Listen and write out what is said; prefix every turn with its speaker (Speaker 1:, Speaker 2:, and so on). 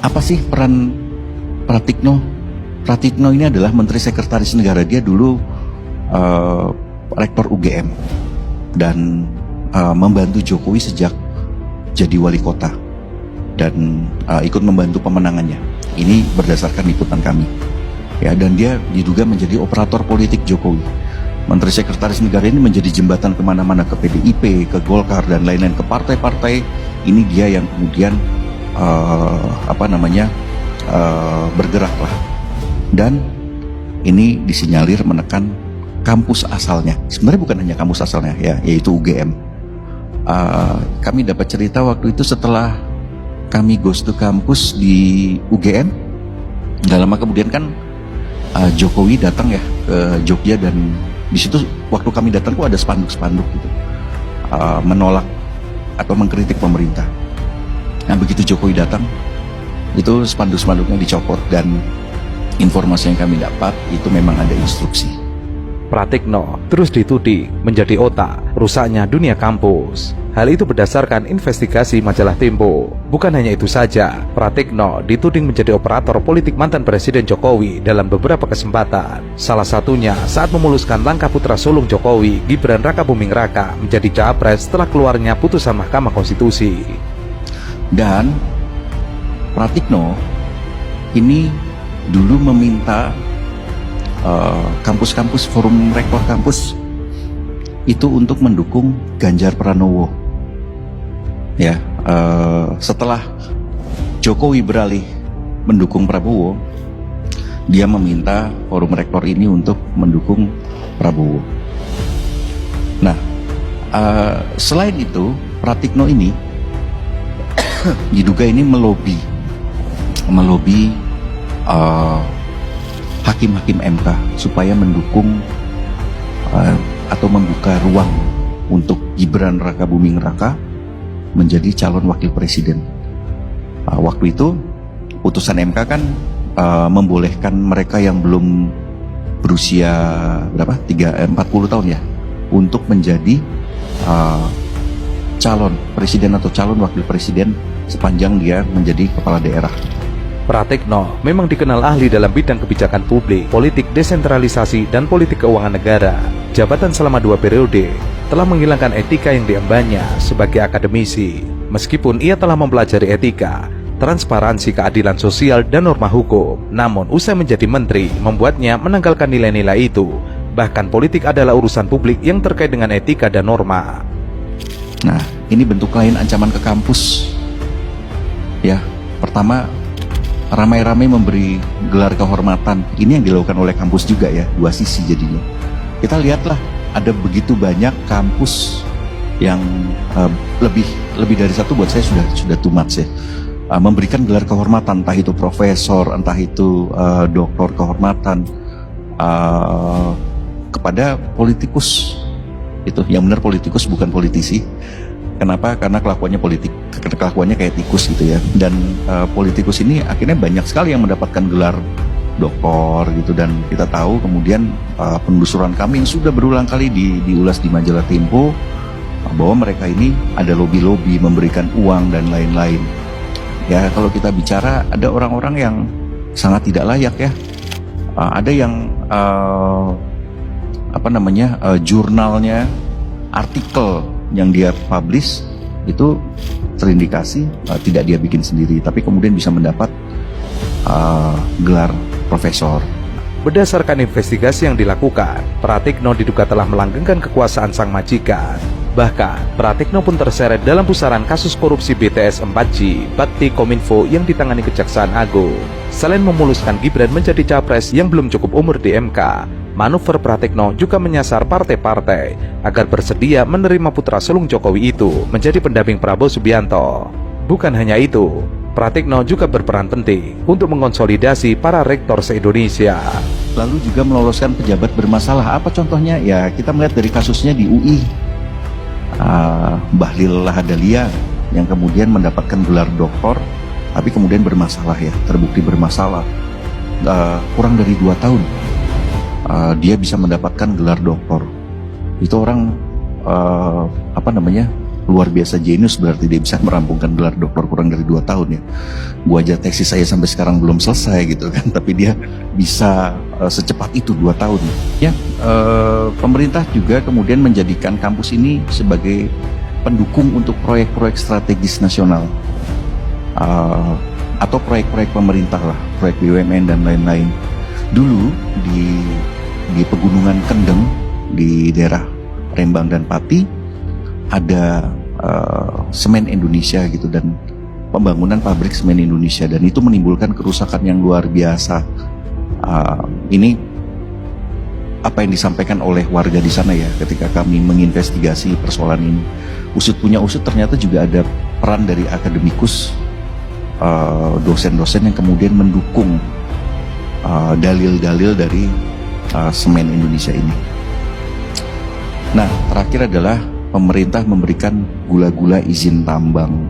Speaker 1: Apa sih peran Pratikno? Pratikno ini adalah Menteri Sekretaris Negara. Dia dulu Rektor UGM dan membantu Jokowi sejak jadi wali kota dan ikut membantu pemenangannya. Ini berdasarkan liputan kami. Ya, dan dia diduga menjadi operator politik Jokowi. Menteri Sekretaris Negara ini menjadi jembatan kemana-mana, ke PDIP, ke Golkar dan lain-lain, ke partai-partai. Ini dia yang kemudian bergerak lah. Dan ini disinyalir menekan kampus asalnya. Sebenarnya bukan hanya kampus asalnya, ya, yaitu UGM. Kami dapat cerita waktu itu setelah kami ghost to kampus di UGM. Gak lama kemudian kan Jokowi datang ya ke Jogja, dan di situ waktu kami datang kok ada spanduk-spanduk gitu menolak atau mengkritik pemerintah. Nah, begitu Jokowi datang, itu spanduk-spanduknya dicopot, dan informasi yang kami dapat itu memang ada instruksi.
Speaker 2: Pratikno terus dituding menjadi otak rusaknya dunia kampus. Hal itu berdasarkan investigasi majalah Tempo. Bukan hanya itu saja, Pratikno dituding menjadi operator politik mantan Presiden Jokowi dalam beberapa kesempatan. Salah satunya saat memuluskan langkah putra sulung Jokowi, Gibran Rakabuming Raka, menjadi capres setelah keluarnya putusan Mahkamah Konstitusi.
Speaker 1: Dan Pratikno ini dulu meminta kampus-kampus, forum rektor kampus itu untuk mendukung Ganjar Pranowo. Ya, setelah Jokowi beralih mendukung Prabowo, dia meminta forum rektor ini untuk mendukung Prabowo. Nah, selain itu, Pratikno ini diduga ini melobi hakim-hakim MK supaya mendukung atau membuka ruang untuk Gibran Rakabuming Raka menjadi calon wakil presiden. Waktu itu putusan MK kan membolehkan mereka yang belum berusia 40 tahun ya untuk menjadi calon presiden atau calon wakil presiden sepanjang dia menjadi kepala daerah.
Speaker 2: Pratikno memang dikenal ahli dalam bidang kebijakan publik, politik desentralisasi, dan politik keuangan negara. Jabatan selama 2 periode telah menghilangkan etika yang diembannya sebagai akademisi. Meskipun ia telah mempelajari etika, transparansi, keadilan sosial, dan norma hukum, namun usai menjadi menteri membuatnya menanggalkan nilai-nilai itu. Bahkan politik adalah urusan publik yang terkait dengan etika dan norma.
Speaker 1: Nah, ini bentuk lain ancaman ke kampus. Ya, pertama, ramai-ramai memberi gelar kehormatan. Ini yang dilakukan oleh kampus juga ya, dua sisi jadinya. Kita lihatlah, ada begitu banyak kampus yang lebih dari satu, buat saya sudah too much ya, memberikan gelar kehormatan, entah itu profesor, entah itu doktor kehormatan kepada politikus. Itu yang benar politikus, bukan politisi. Kenapa? Karena kelakuannya kayak tikus gitu ya. Dan politikus ini akhirnya banyak sekali yang mendapatkan gelar doktor gitu. Dan kita tahu kemudian penelusuran kami yang sudah berulang kali diulas di majalah Tempo, bahwa mereka ini ada lobby-lobby, memberikan uang dan lain-lain. Ya, kalau kita bicara, ada orang-orang yang sangat tidak layak ya. Ada yang jurnalnya, artikel yang dia publish itu terindikasi tidak dia bikin sendiri, tapi kemudian bisa mendapat gelar profesor.
Speaker 2: Berdasarkan investigasi yang dilakukan, Pratikno diduga telah melanggengkan kekuasaan sang majikan. Bahkan, Pratikno pun terseret dalam pusaran kasus korupsi BTS 4G, Bakti Kominfo yang ditangani Kejaksaan Agung. Selain memuluskan Gibran menjadi capres yang belum cukup umur di MK, manuver Pratikno juga menyasar partai-partai agar bersedia menerima putra sulung Jokowi itu menjadi pendamping Prabowo Subianto. Bukan hanya itu, Pratikno juga berperan penting untuk mengonsolidasi para rektor se-Indonesia.
Speaker 1: Lalu juga meloloskan pejabat bermasalah. Apa contohnya? Ya, kita melihat dari kasusnya di UI, Bahlil Lahadalia yang kemudian mendapatkan gelar doktor, tapi kemudian bermasalah ya, terbukti bermasalah. Kurang dari 2 tahun dia bisa mendapatkan gelar doktor. Itu orang luar biasa jenius, berarti dia bisa merampungkan gelar doktor kurang dari 2 tahun ya. Gua aja tesis saya sampai sekarang belum selesai gitu kan, tapi dia bisa secepat itu 2 tahun. Ya, pemerintah juga kemudian menjadikan kampus ini sebagai pendukung untuk proyek-proyek strategis nasional atau proyek-proyek pemerintah lah, proyek BUMN dan lain-lain. Dulu di pegunungan Kendeng di daerah Rembang dan Pati ada semen Indonesia gitu, dan pembangunan pabrik semen Indonesia, dan itu menimbulkan kerusakan yang luar biasa. Ini apa yang disampaikan oleh warga di sana ya ketika kami menginvestigasi persoalan ini. Usut punya usut, ternyata juga ada peran dari akademikus, dosen-dosen yang kemudian mendukung dalil-dalil dari semen Indonesia ini. Nah, terakhir adalah pemerintah memberikan gula-gula izin tambang